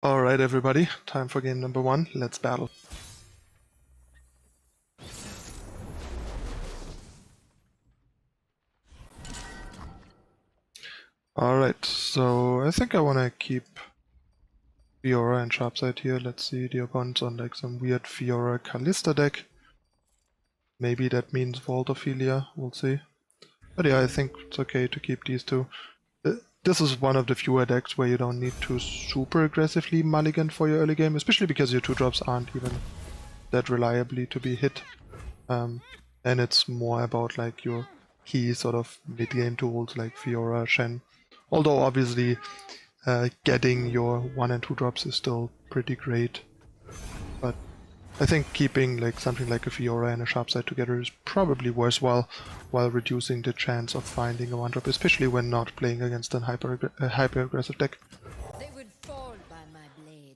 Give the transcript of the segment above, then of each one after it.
Alright everybody, time for game number 1, let's battle. Alright, so I think I wanna keep Fiora and Sharpside here. Let's see, the opponent's on like some weird Fiora Kalista deck. Maybe that means Vault Ophelia, we'll see. But yeah, I think it's okay to keep these two. This is one of the fewer decks where you don't need to super aggressively mulligan for your early game, especially because your 2-drops aren't even that reliably to be hit. And it's more about like your key sort of mid-game tools like Fiora, Shen. Although obviously getting your 1 and 2 drops is still pretty great. But I think keeping like something like a Fiora and a Sharpside together is probably worthwhile while reducing the chance of finding a 1-drop, especially when not playing against a hyper-aggressive deck. They would fall by my blade.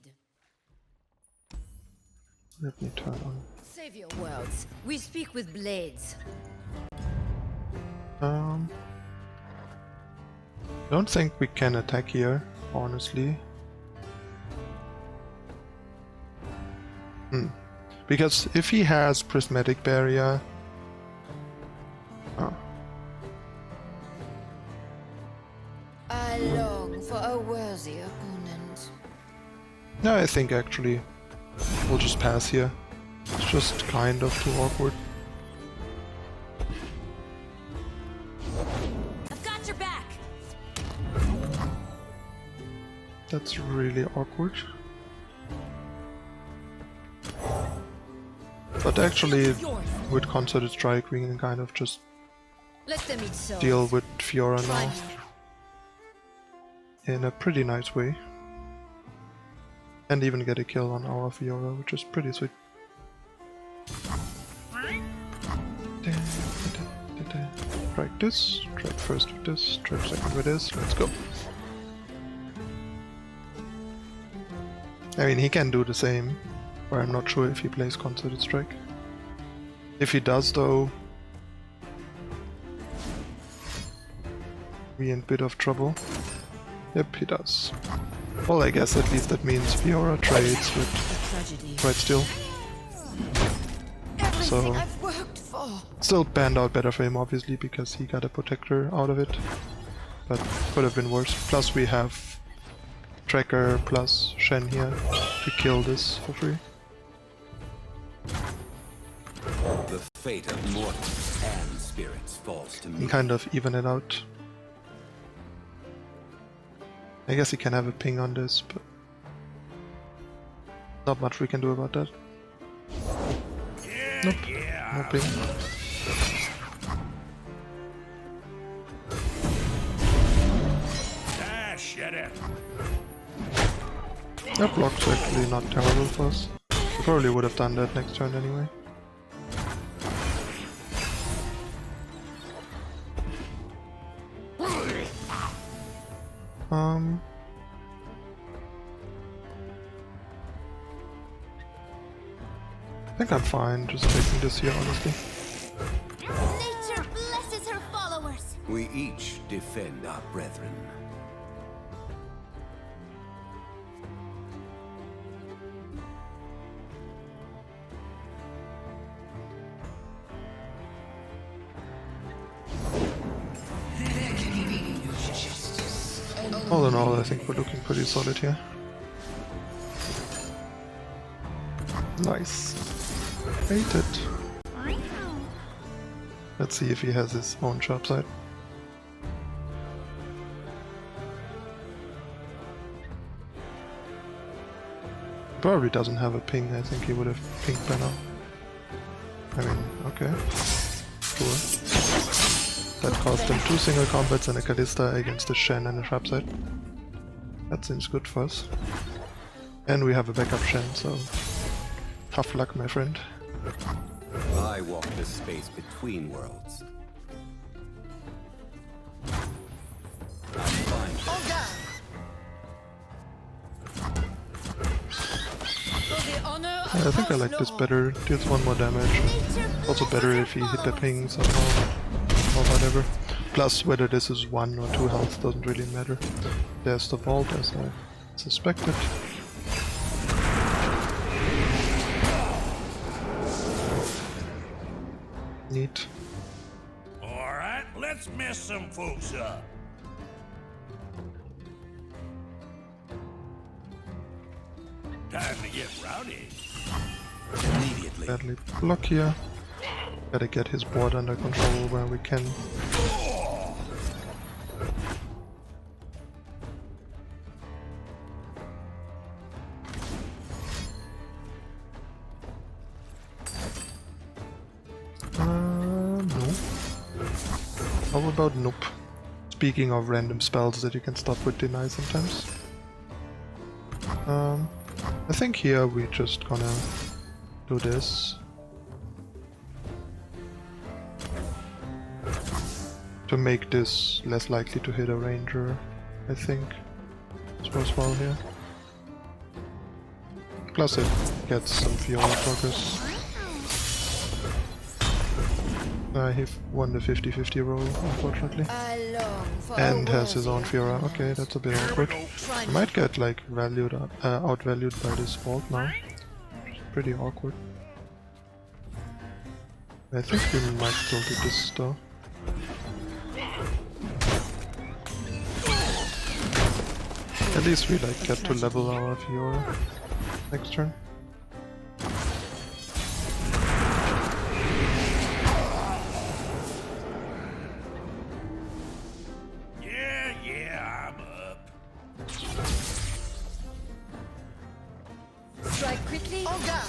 Let me turn on. Save your worlds. We speak with blades. I don't think we can attack here, honestly. Because if he has Prismatic Barrier... I long for a worthy opponent. No, I think actually we'll just pass here. It's just kind of too awkward. I've got your back. That's really awkward. But actually, with Concerted Strike, we can kind of just Let them eat souls. deal with Fiora now in a pretty nice way. And even get a kill on our Fiora, which is pretty sweet. Strike this, strike first with this, strike second with this, let's go. I mean, he can do the same, but I'm not sure if he plays Concerted Strike. If he does though, we're in a bit of trouble. Yep, he does. Well, I guess at least that means Fiora trades with Bright Steel. So, I've worked for. still panned out better for him obviously because he got a protector out of it. But could have been worse. Plus we have Tracker plus Shen here to kill this for free. The fate of mortals and spirits falls to me. And kind of even it out. I guess he can have a ping on this, but not much we can do about that. Nope, no ping. That block's actually not terrible for us. We probably would have done that next turn anyway. I think I'm fine just taking this here, honestly. Nature blesses her followers. We each defend our brethren. All in all, I think we're looking pretty solid here. Nice. Baited. Let's see if he has his own Sharpside. Probably doesn't have a ping, I think he would have pinged by now. I mean, okay. Sure. That cost him 2 single combats and a Kalista against a Shen and a Sharpside. That seems good for us. And we have a backup Shen, so tough luck, my friend. I walk the space between worlds. I'm fine. Yeah, I think I like this better. Deals 1 more damage. Also better if he hit the ping somehow or whatever. Plus, whether this is 1 or 2 health doesn't really matter. There's the vault as I suspected. mess some folks up. Time to get rowdy. Immediately. Badly block here. Gotta get his board under control where we can. No. How about nope? Speaking of random spells that you can stop with deny sometimes. I think here we're just gonna do this. To make this less likely to hit a ranger, I think. It's worthwhile here. Plus it gets some Fiora progress. He won the 50-50 roll, unfortunately. I long for And a has his own worthier Fiora. Okay, that's a bit awkward. Try I might get like outvalued by this vault now. Pretty awkward. I think we might still do this though. At least we like get to level our Fiora next turn. Yeah, I'm up. Strike quickly. On guard.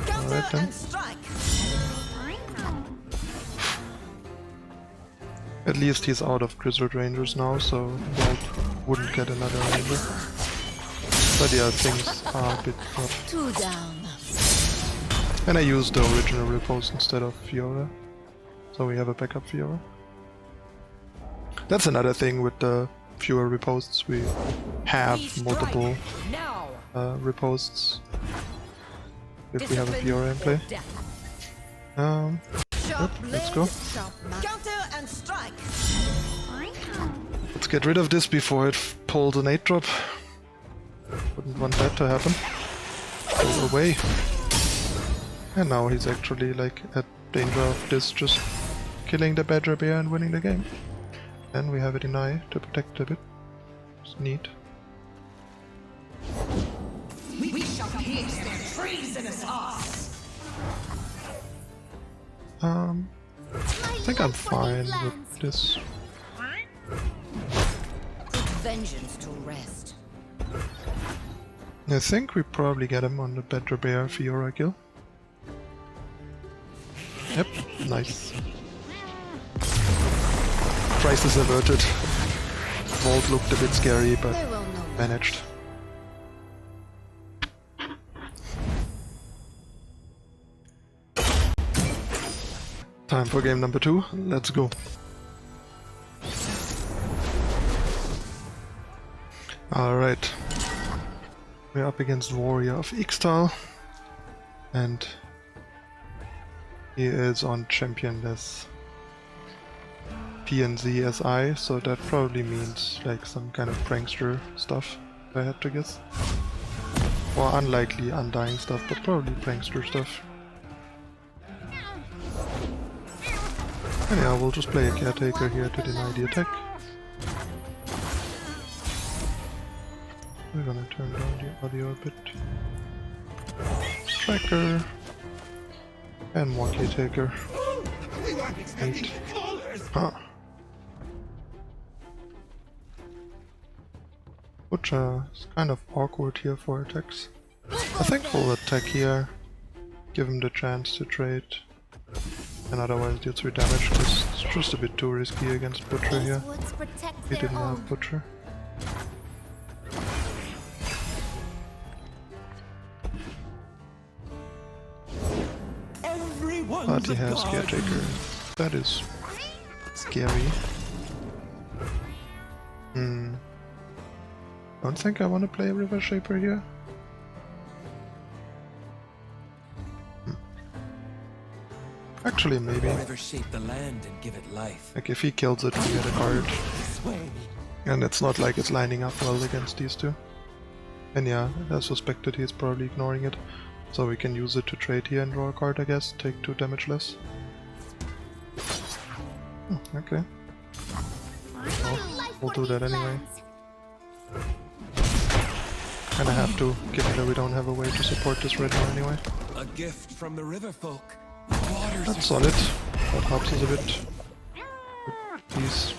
Alright then. strike. At least he's out of Grizzled Rangers now, so Vault wouldn't get another Ranger. But yeah, things are a bit rough. 2 down. And I used the original Repose instead of Fiora. So we have a backup Fiora. That's another thing with the fewer Reposts. We have multiple Now. Reposts if we have a Fiora in play. Sharp let's go. Sharp counter and strike. Let's get rid of this before it pulls an 8-drop. Wouldn't want that to happen. Go away. And now he's actually like at danger of this just killing the Badger Bear and winning the game. And we have a deny to protect a bit. It's neat. We shall pierce their treasonous hearts. I think I'm fine with this. Put vengeance to rest. I think we probably get him on the Badger Bear Fiora kill. Yep, nice. Crisis averted. Vault looked a bit scary, but They will know. managed. Time for game number 2. Let's go. Alright. We're up against Warrior of Ixtal. And he is on championless PNZ SI, so that probably means like some kind of prankster stuff, if I had to guess. Or unlikely undying stuff, but probably prankster stuff. And yeah, we'll just play a caretaker here to deny the attack. We're gonna turn down the audio a bit. Tracker. And more caretaker. 8. Huh. Which is kind of awkward here for attacks. I think we'll attack here. Give him the chance to trade. And otherwise deal 3 damage, because it's just a bit too risky against Butcher here. Woods protect He their didn't own. have Butcher. But he has Caretaker. That is scary. Don't think I want to play River Shaper here. Actually, maybe. River shape the land and give it life. Like if he kills it, we get a card. This way. And it's not like it's lining up well against these two. And yeah, I suspected he's probably ignoring it. So we can use it to trade here and draw a card, I guess. Take 2 damage less. Okay. Life We'll do that forking anyway. plans. Kinda have to, given that we don't have a way to support this right now anyway. A gift from the river folk. That's solid. That helps us a bit. These.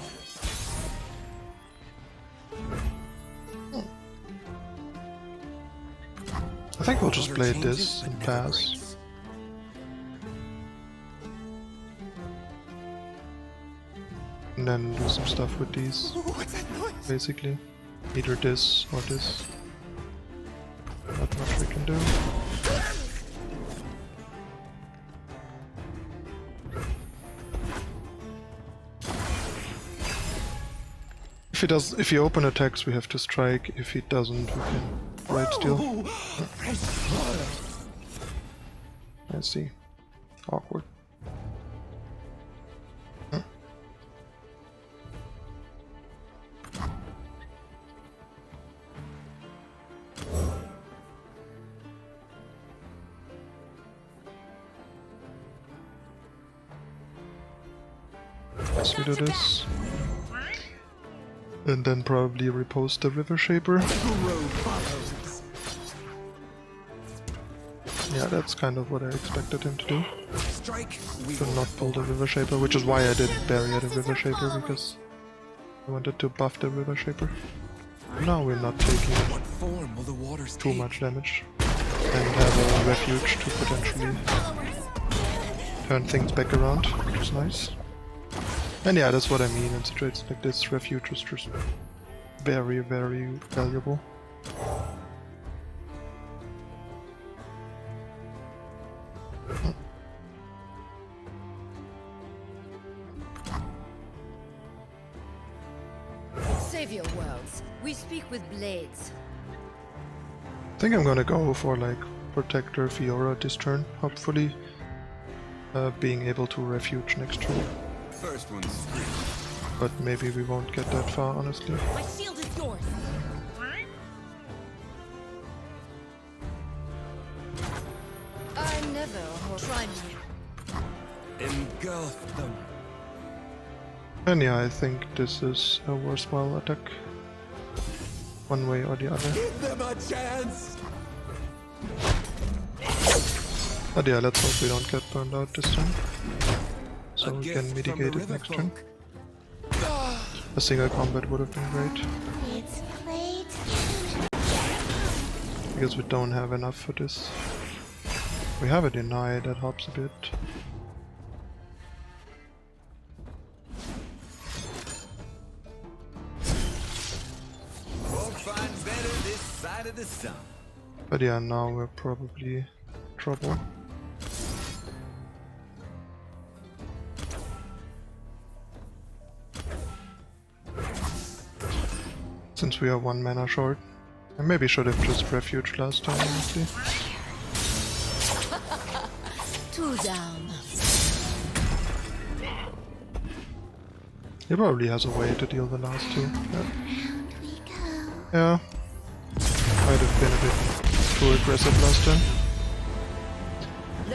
I think we'll just play this and pass. And then do some stuff with these. Basically. Either this or this. Not much we can do. If he open attacks, we have to strike. If he doesn't, we can right steal. I see. Awkward. Huh. Let's do this. And then probably repost the River Shaper. Yeah, that's kind of what I expected him to do. Strike. To not pull the River Shaper, which is why I didn't barrier the River Shaper, because I wanted to buff the River Shaper. Now we're not taking What form will the waters too take? much damage. And have a refuge to potentially turn things back around, which is nice. And yeah, that's what I mean in situations like this. Refuge is just very, very valuable. Save your worlds. We speak with blades. I think I'm gonna go for like Protector Fiora this turn, hopefully being able to refuge next turn. First one's free. But maybe we won't get that far, honestly. My shield is yours. I never try me. Engulf them. And yeah, I think this is a worthwhile attack. One way or the other. Give them a chance. But yeah, let's hope we don't get burned out this time. So A we gift can from mitigate the it river next turn. folk. A single combat would have been great. It's playtime. Because we don't have enough for this. We have a deny, that helps a bit. Won't find better this side of the sun. But yeah, now we're probably trouble. Since we are 1 mana short. I maybe should have just refuged last time, honestly. 2 down. He probably has a way to deal the last 2. Yeah. Round we go. Yeah. Might have been a bit too aggressive last time.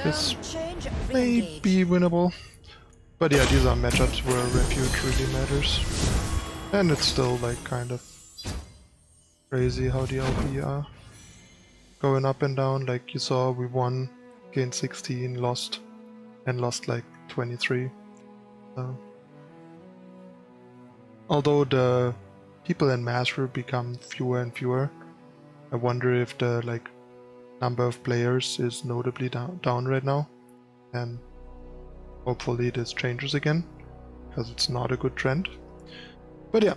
This Learn, change, may re-engage. be winnable. But yeah, these are matchups where refuge really matters. And it's still like kind of crazy how the LP are going up and down. Like you saw, we won, gained 16, lost, and lost like 23. Although the people in Master become fewer and fewer, I wonder if the like number of players is notably down right now, and hopefully this changes again, because it's not a good trend. But yeah,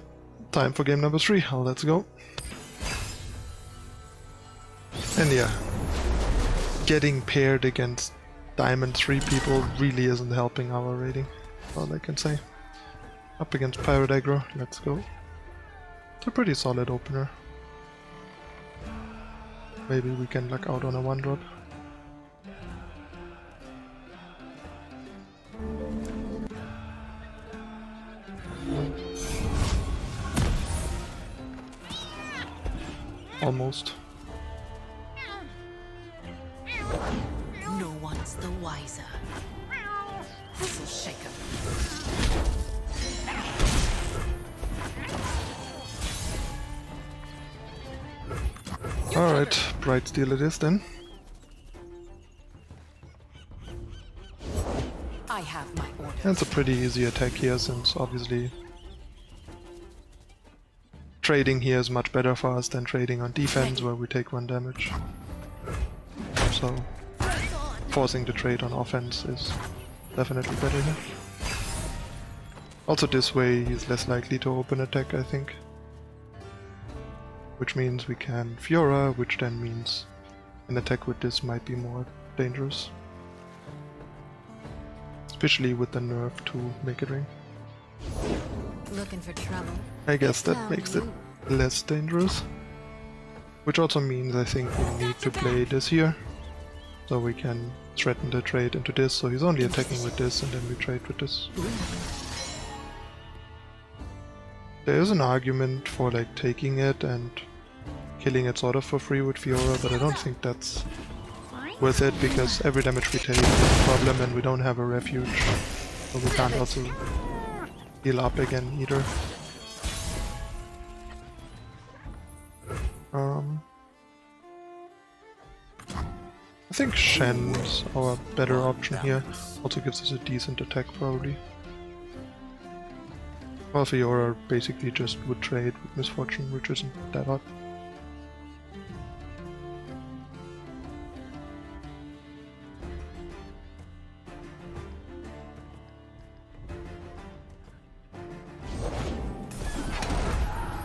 time for game number 3. Let's go. And yeah, getting paired against Diamond 3 people really isn't helping our rating. That's all I can say. Up against Pirate Aggro, let's go. It's a pretty solid opener. Maybe we can luck out on a 1-drop. Almost. No one's the wiser. This'll shake 'em. Alright, Bright Steel it is then. I have my orders. And it's a pretty easy attack here, since obviously trading here is much better for us than trading on defense, where we take 1 damage. So forcing the trade on offense is definitely better here. Also this way he's less likely to open attack, I think. Which means we can Fiora, which then means an attack with this might be more dangerous. Especially with the nerf to make it ring. Looking for trouble? I guess that Found makes it you. less dangerous. Which also means I think we need to play this here. So we can threaten the trade into this, so he's only attacking with this and then we trade with this. There is an argument for like taking it and killing it sort of for free with Fiora, but I don't think that's worth it, because every damage we take is a problem and we don't have a refuge. So we can't also heal up again either. I think Shen's our better option here. Also gives us a decent attack probably. Well, Fiora basically just would trade with Misfortune, which isn't that hot.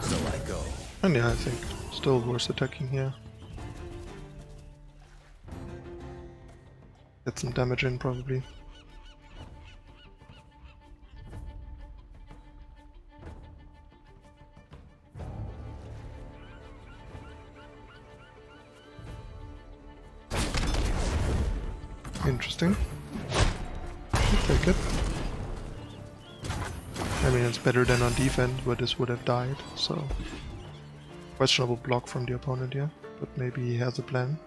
So I go. And yeah, I think still worth attacking here. Get some damage in probably. Interesting. I'll take it. I mean, it's better than on defense, where this would have died, so... Questionable block from the opponent here, but maybe he has a plan.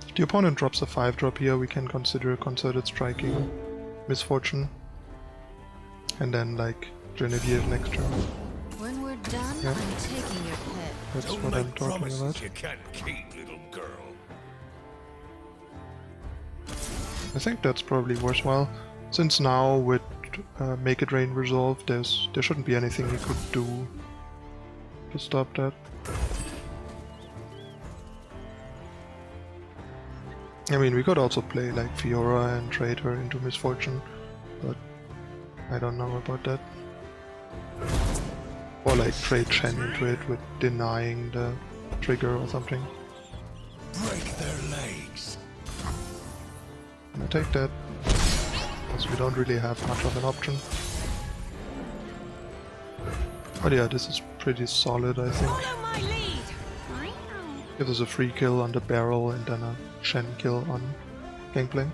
If the opponent drops a 5-drop here, we can consider concerted striking Misfortune. And then like Genevieve next turn. When we're done, Yeah. I'm taking your pet. That's Don't what I'm make talking promises about. you can't keep, little girl. I think that's probably worthwhile, since now with Make It Rain resolved, there shouldn't be anything we could do to stop that. I mean, we could also play like Fiora and trade her into Misfortune, but I don't know about that. Or like trade Shen into it with denying the trigger or something. Break their legs. I take that, because we don't really have much of an option. But yeah, this is pretty solid, I think. Follow my lead. Gives us a free kill on the barrel and then a Shen kill on Gangplank.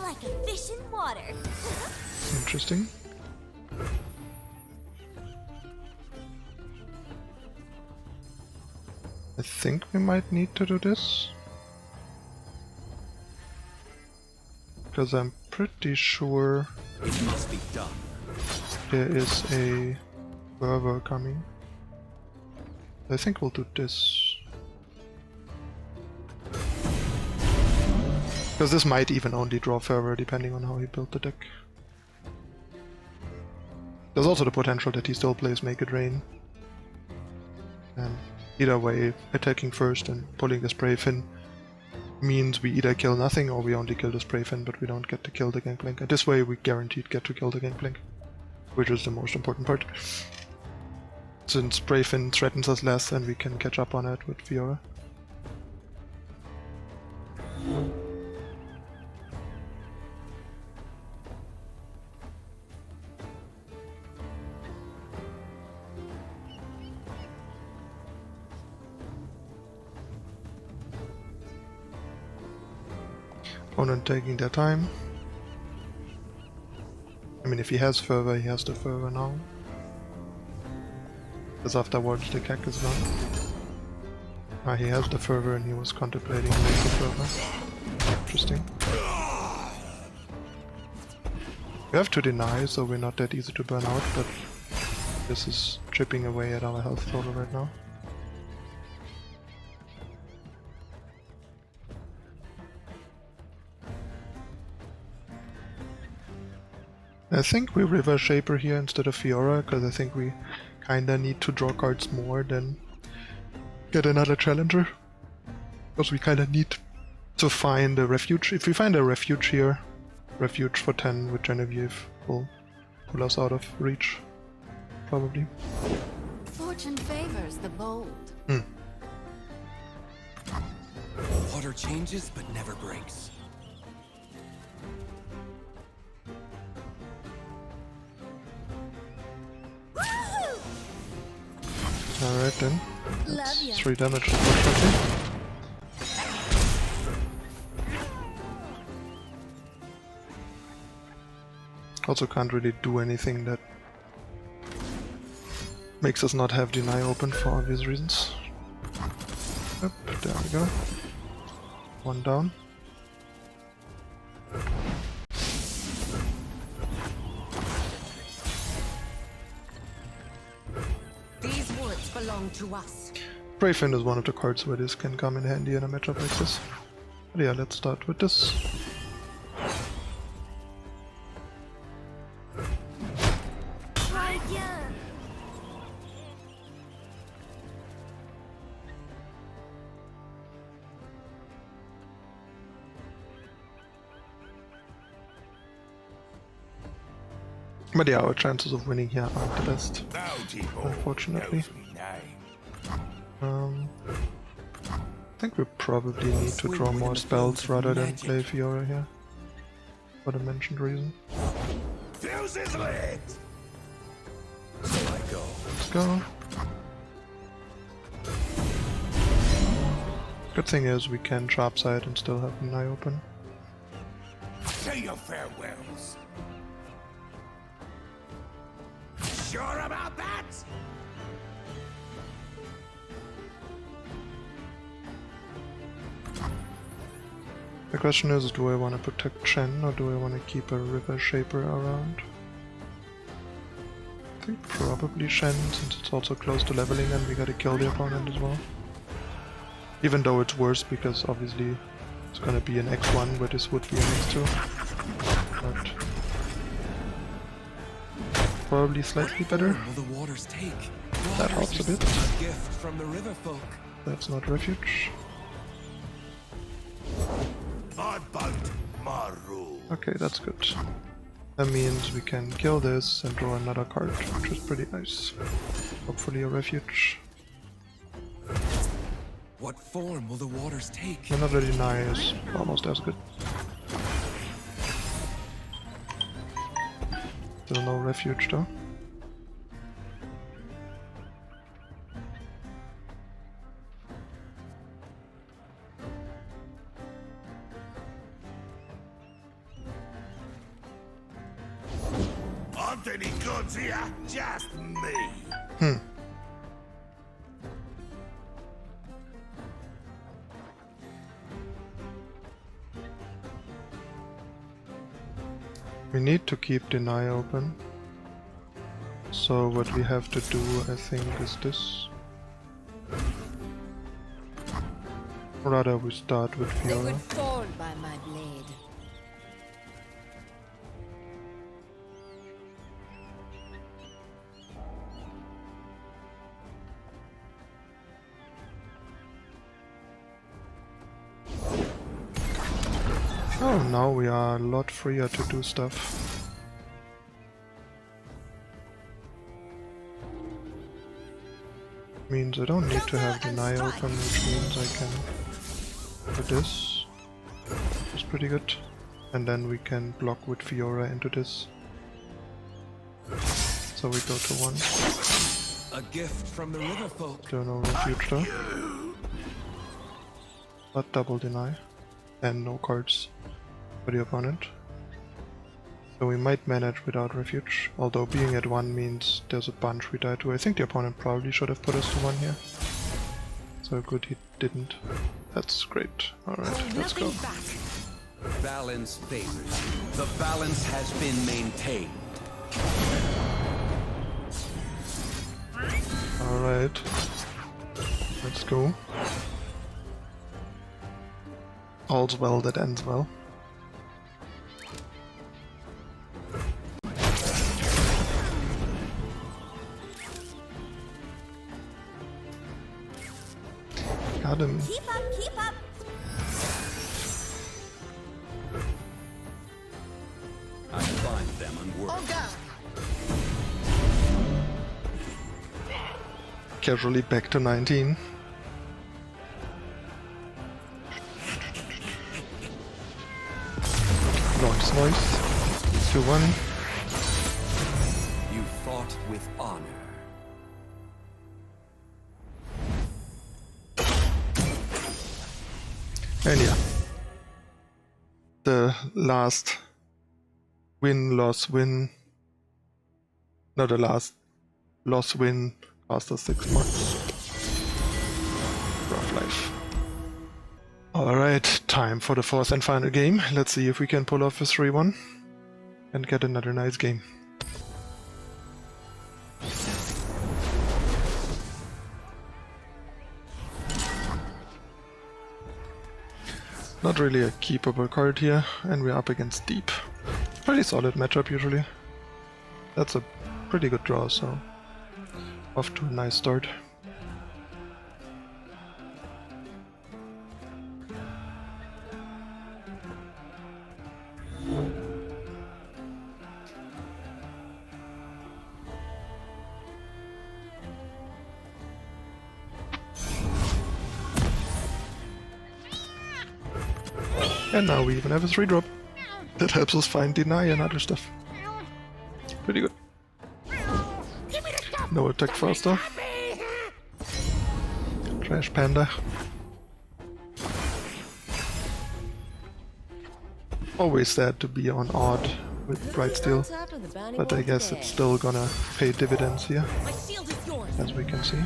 Like a fish in water. Interesting. I think we might need to do this, because I'm pretty sure It must be done. there is a Fervor coming. I think we'll do this. Because this might even only draw Fervor depending on how he built the deck. There's also the potential that he still plays Make It Rain. And either way, attacking first and pulling the Spray Fin means we either kill nothing or we only kill the Spray Fin, but we don't get to kill the Gangplank. And this way we guaranteed get to kill the Gangplank, which is the most important part. Since Spray Fin threatens us less and we can catch up on it with Fiora. Opponent taking their time. I mean, if he has fervor, he has the fervor now. Because afterwards the cack is gone. Ah, he has the fervor and he was contemplating laser fervor. Interesting. We have to deny, so we're not that easy to burn out, but this is chipping away at our health total right now. I think we River Shaper here instead of Fiora, because I think we kinda need to draw cards more than get another challenger. Because we kinda need to find a refuge. If we find a refuge here, refuge for 10 with Genevieve will pull us out of reach, probably. Fortune favors the bold. Water changes but never breaks. Alright then. Love That's ya. 3 damage unfortunately. Also can't really do anything that makes us not have deny open for obvious reasons. Yep, there we go. 1 down. These woods belong to us. Brave is one of the cards where this can come in handy in a matchup like this. But yeah, let's start with this. Try again. But yeah, our chances of winning here aren't the best, Bounty unfortunately. knows me name. I think we probably need to draw more spells rather than play Fiora here. For the mentioned reason. Fuse is lit. So I go. Let's go. Good thing is we can sharp side and still have an eye open. Say your farewells. Sure about that? The question is, do I want to protect Shen or do I want to keep a River Shaper around? I think probably Shen, since it's also close to leveling and we gotta kill the opponent as well. Even though it's worse because obviously it's gonna be an X1 where this would be an X2. But probably slightly better. Will the waters take? That helps a bit. A gift from the river folk. That's not refuge. My boat, my rule. Okay, that's good. That means we can kill this and draw another card, which is pretty nice. Hopefully a refuge. What form will the waters take? Another deny is almost as good. Still no refuge though. Aren't any gods here? Just me. We need to keep deny open. So what we have to do, I think, is this. Rather we start with They Fiora. would fall by my blade. Oh, now we are a lot freer to do stuff. Means I don't need to have deny open, which means I can do this. It's pretty good. And then we can block with Fiora into this. So we go to 1. A gift from the river folk. Still no refuge though. But double deny. And no cards for the opponent. So we might manage without refuge, although being at 1 means there's a bunch we die to. I think the opponent probably should have put us to 1 here. So good he didn't. That's great. Alright, let's go. Balance favors you. The balance has been maintained. Alright. Let's go. All's well that ends well. Got him. Keep up, keep up. I find them unworthy. Casually back to 19. Nice, nice. 2-1. You fought with honor. And yeah. The last win, loss, win. No, the last loss, win after 6 months. Rough life. Alright, time for the 4th and final game. Let's see if we can pull off a 3-1 and get another nice game. Not really a keepable card here, and we're up against Deep. Pretty solid matchup usually. That's a pretty good draw, so off to a nice start. And now we even have a 3-drop. That helps us find deny and other stuff. Pretty good. No attack faster. Trash Panda. Always sad to be on odd with Bright Steel, but I guess it's still gonna pay dividends here, as we can see.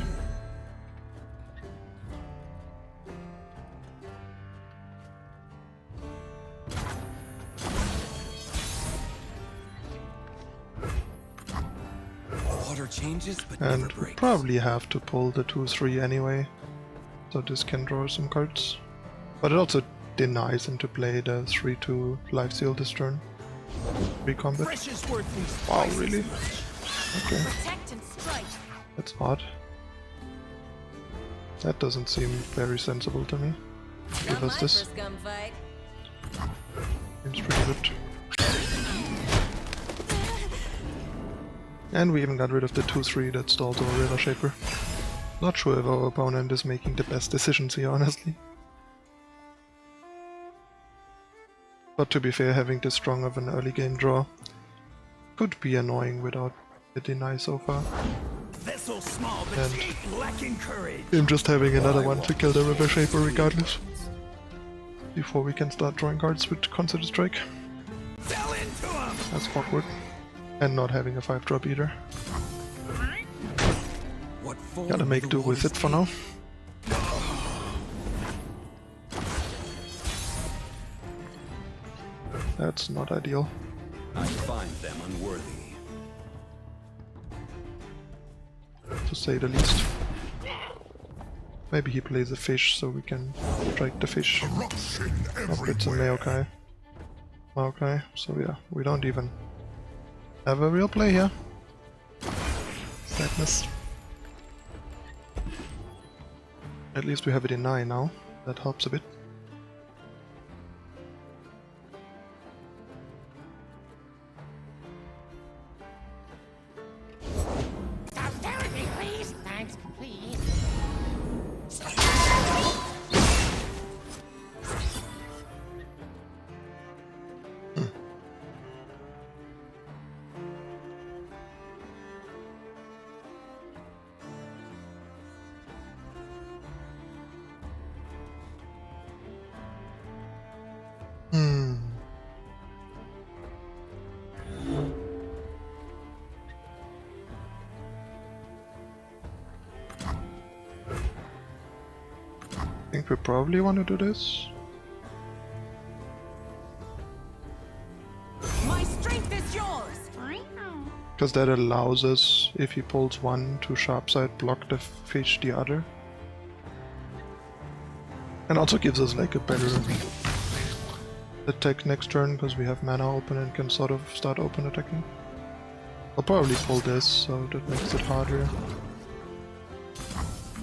Changes, but And never we breaks. probably have to pull the 2-3 anyway, so this can draw some cards. But it also denies him to play the 3-2 lifesteal this turn. Recombat. Wow, really? Okay. Protect and strike. That's odd. That doesn't seem very sensible to me. Give us this. Gunfight. Seems pretty good. And we even got rid of the 2-3 that stalled our River Shaper. Not sure if our opponent is making the best decisions here, honestly. But to be fair, having this strong of an early game draw could be annoying without the deny so far. Vessel small, but And deep, lacking courage. him just having another one to kill the River Shaper regardless. Before we can start drawing cards with Consider Strike. Fell into him. That's awkward. And not having a 5-drop either. What form Gotta make the do with waters it for now. That's not ideal. I find them unworthy. To say the least. Maybe he plays a fish so we can strike the fish. Oh, it's a Maokai. Maokai, so yeah, we don't even have a real play here. Sadness. At least we have it in 9 now. That helps a bit. Stop staring at me, please. Thanks, please. I think we probably want to do this. My strength is yours. Because that allows us, if he pulls one to sharp side, block the fish the other. And also gives us like a better attack next turn, because we have mana open and can sort of start open attacking. I'll probably pull this, so that makes it harder.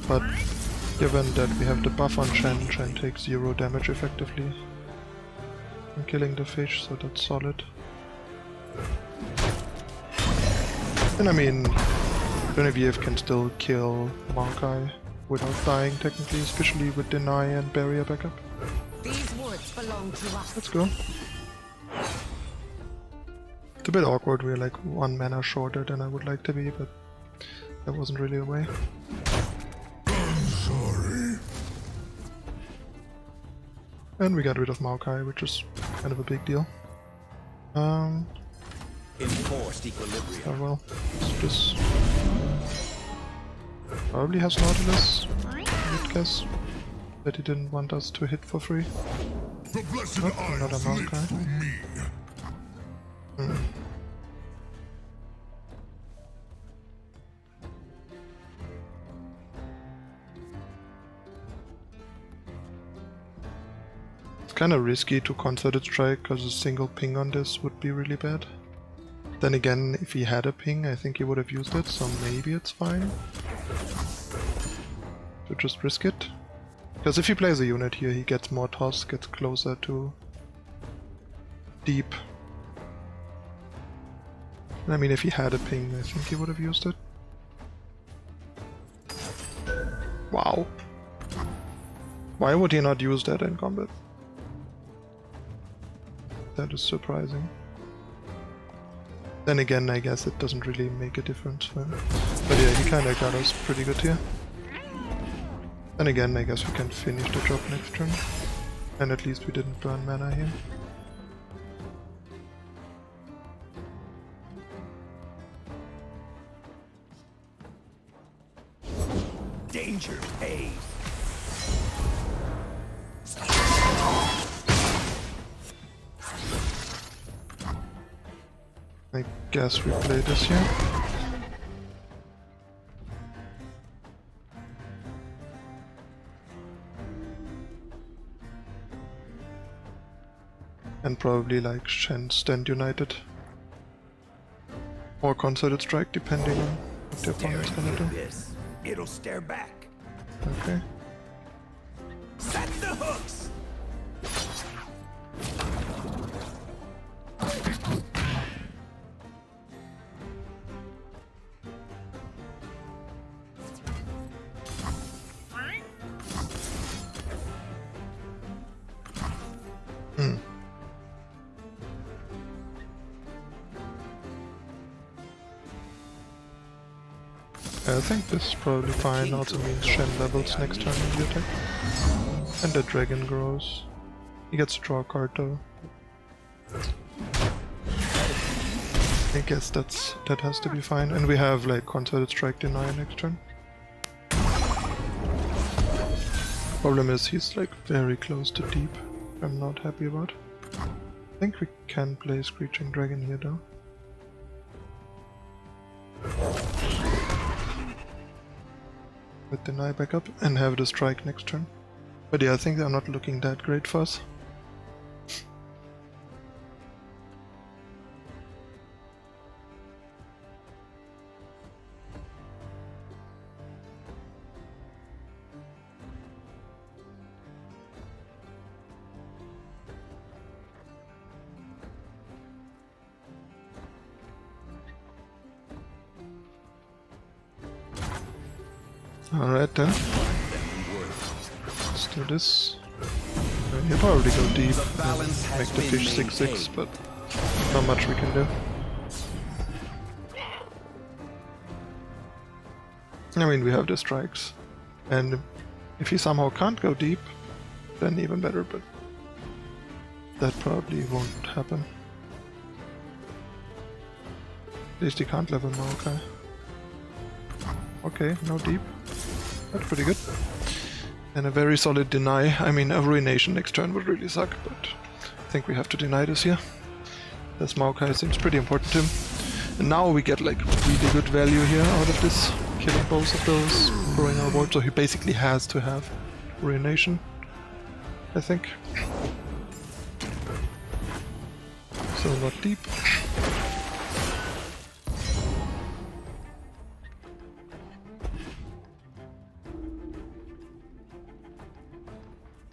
But given that we have the buff on Shen, Shen takes 0 damage effectively from killing the fish, so that's solid. And I mean, Runeterra can still kill Maokai without dying technically, especially with Deny and Barrier backup. These woods belong to us. Let's go. It's a bit awkward, we're like 1 mana shorter than I would like to be, but that wasn't really a way. Sorry. And we got rid of Maokai, which is kind of a big deal. Enforced equilibrium. Oh well, this probably has Nautilus, I would guess, that he didn't want us to hit for free. The blessed Nope, another eyes lit Maokai. through me. It's kinda risky to concerted strike, because a single ping on this would be really bad. Then again, if he had a ping, I think he would have used it, so maybe it's fine to just risk it. Because if he plays a unit here, he gets more toss, gets closer to deep. And I mean, if he had a ping, I think he would have used it. Wow. Why would he not use that in combat? That is surprising. Then again, I guess it doesn't really make a difference for him. But yeah, he kinda got us pretty good here. Then again, I guess we can finish the job next turn. And at least we didn't burn mana here. Danger pays. I guess we play this here. And probably like Shen Stand United. Or Concerted Strike, depending on what the opponent's Staring gonna at do. this, it'll stare back. Okay. Set the hooks. I think this is probably fine, also means Shen levels next turn in the attack. And the dragon grows. He gets to draw a card though. I guess that has to be fine. And we have like Concerted Strike Deny next turn. Problem is he's like very close to deep. I'm not happy about. I think we can play Screeching Dragon here though. With Deny backup and have the strike next turn. But yeah, I think they're not looking that great for us. Alright then. Let's do this. He'll probably go deep and make the fish 6/6, but not much we can do. I mean, we have the strikes. And if he somehow can't go deep, then even better, but that probably won't happen. At least he can't level Maokai. Okay, no deep. That's pretty good. And a very solid deny. I mean, a Ruination next turn would really suck, but I think we have to deny this here. This Maokai seems pretty important to him. And now we get like really good value here out of this, killing both of those, growing our board, so he basically has to have Ruination, I think. So not deep.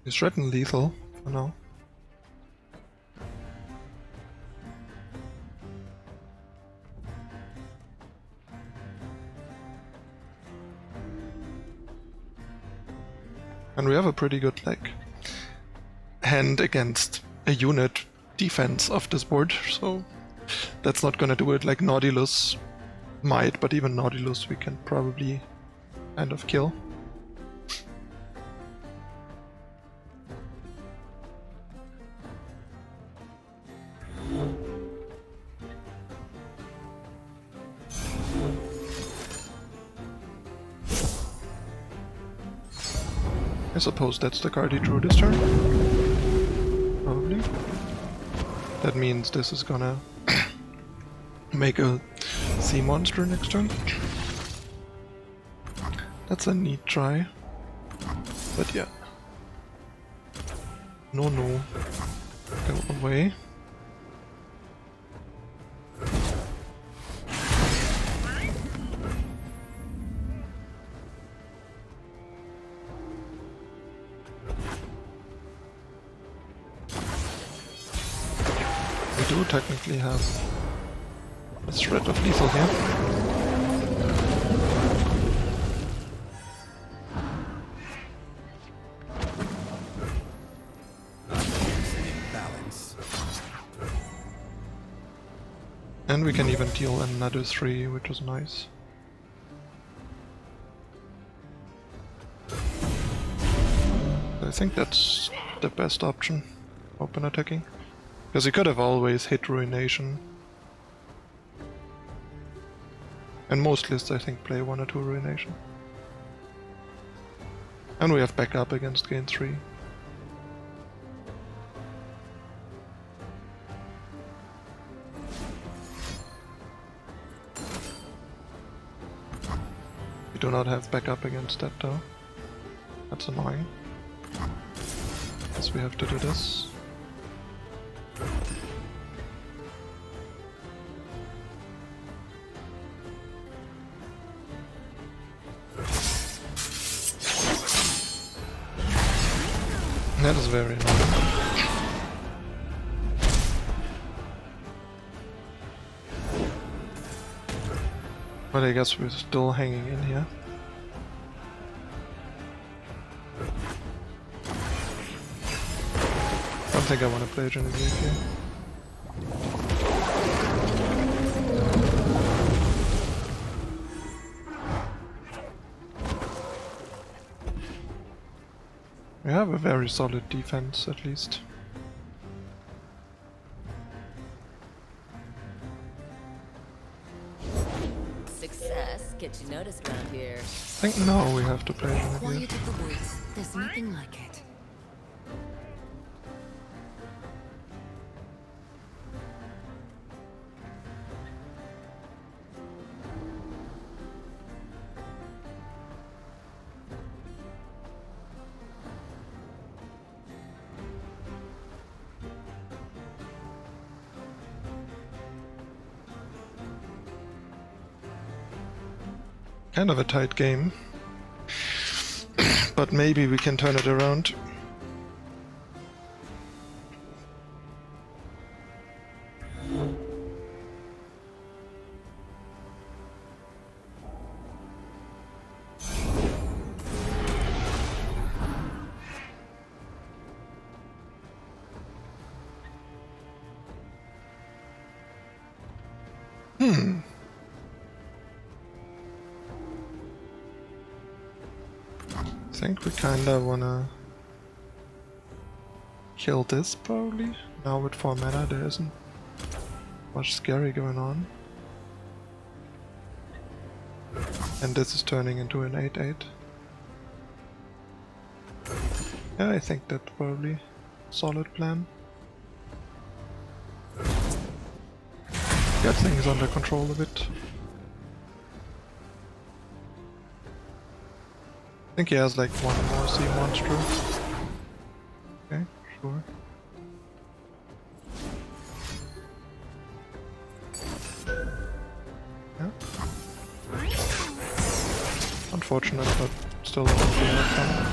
He's threatened lethal for now. And we have a pretty good like hand against a unit defense of this board, so that's not gonna do it like Nautilus might, but even Nautilus we can probably kind of kill. I suppose that's the card he drew this turn. Probably. That means this is gonna make a sea monster next turn. That's a neat try. But yeah. No. Go away. We do technically have a threat of lethal here. Balance. And we can even deal another 3, which is nice. I think that's the best option, open attacking. Because he could have always hit Ruination. And most lists I think play 1 or 2 Ruination. And we have backup against gain 3. We do not have backup against that though. That's annoying. Guess we have to do this. That is very annoying. But I guess we're still hanging in here. I don't think I want to play Genevieve here. We have a very solid defense, at least. Success gets you noticed around here. I think now we have to play Genevieve. Quiet of the woods. There's nothing like it. Kind of a tight game. But maybe we can turn it around. I think we kinda wanna kill this probably. Now with 4 mana there isn't much scary going on. And this is turning into an 8/8. Yeah, I think that's probably a solid plan. Get things under control a bit. I think he has like one more sea monster. Okay, sure. Yeah. Unfortunate, but still a lot of fun.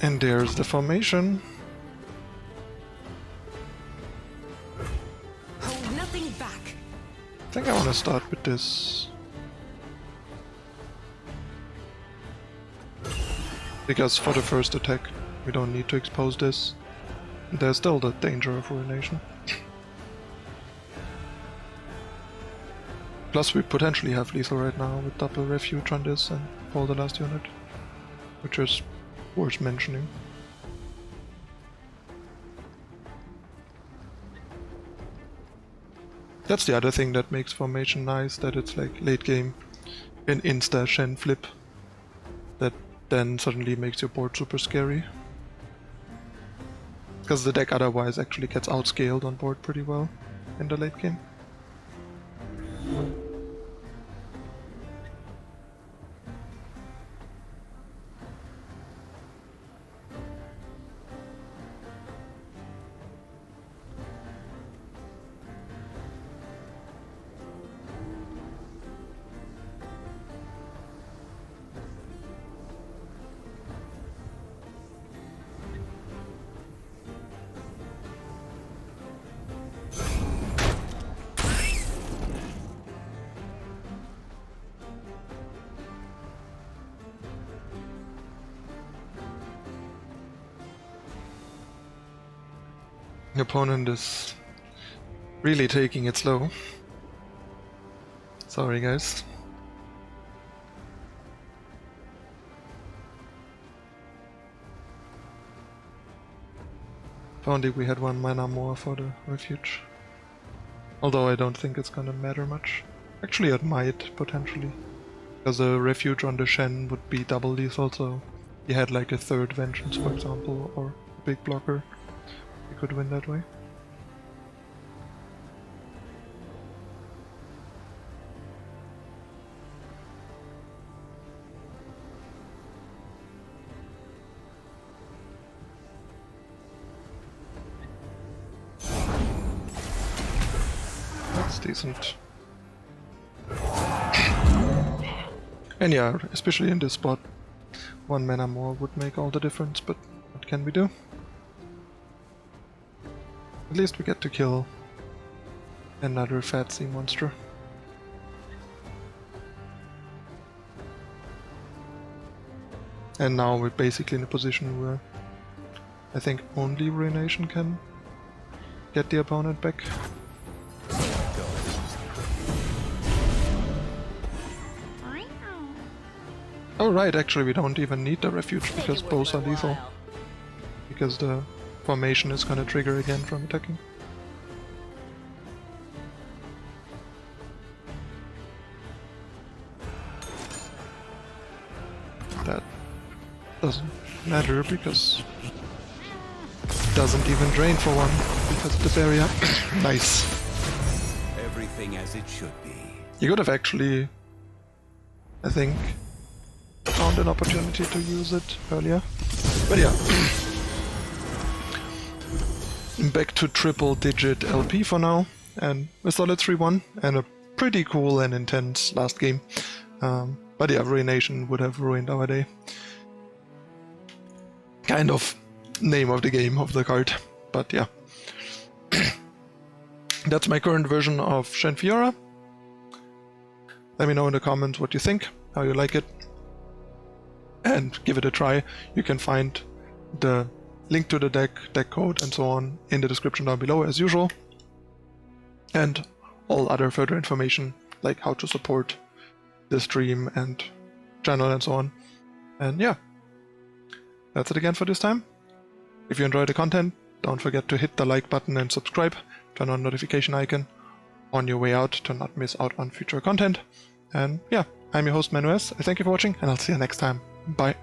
And there's the formation. Hold nothing back. I think I want to start with this. Because for the first attack, we don't need to expose this. There's still the danger of ruination. Plus we potentially have lethal right now with double refuge on this and pull the last unit. Which is worth mentioning. That's the other thing that makes formation nice, that it's like late game an insta Shen flip that then suddenly makes your board super scary. Because the deck otherwise actually gets outscaled on board pretty well in the late game. The opponent is really taking it slow. Sorry guys. If only we had 1 mana more for the refuge. Although I don't think it's gonna matter much. Actually it might, potentially. Because a refuge on the Shen would be double lethal, so he had like a third vengeance for example, or a big blocker. We could win that way. That's decent. And yeah, especially in this spot, 1 mana more would make all the difference, but what can we do? At least we get to kill another fat sea monster. And now we're basically in a position where I think only Ruination can get the opponent back. Oh right, actually we don't even need the refuge because both are lethal. Because the formation is gonna trigger again from attacking. That doesn't matter because it doesn't even drain for one because of the barrier. Nice. Everything as it should be. You could have actually, I think, found an opportunity to use it earlier. But yeah. Back to triple digit LP for now, and a solid 3-1 and a pretty cool and intense last game. But yeah, Ruination would have ruined our day. Kind of name of the game of the card, but yeah. That's my current version of Shen Fiora. Let me know in the comments what you think, how you like it, and give it a try. You can find the link to the deck, deck code, and so on in the description down below as usual. And all other further information, like how to support the stream and channel and so on. And yeah, that's it again for this time. If you enjoyed the content, Don't forget to hit the like button and subscribe, turn on notification icon on your way out to not miss out on future content. And yeah, I'm your host ManuS. Thank you for watching, and I'll see you next time. Bye.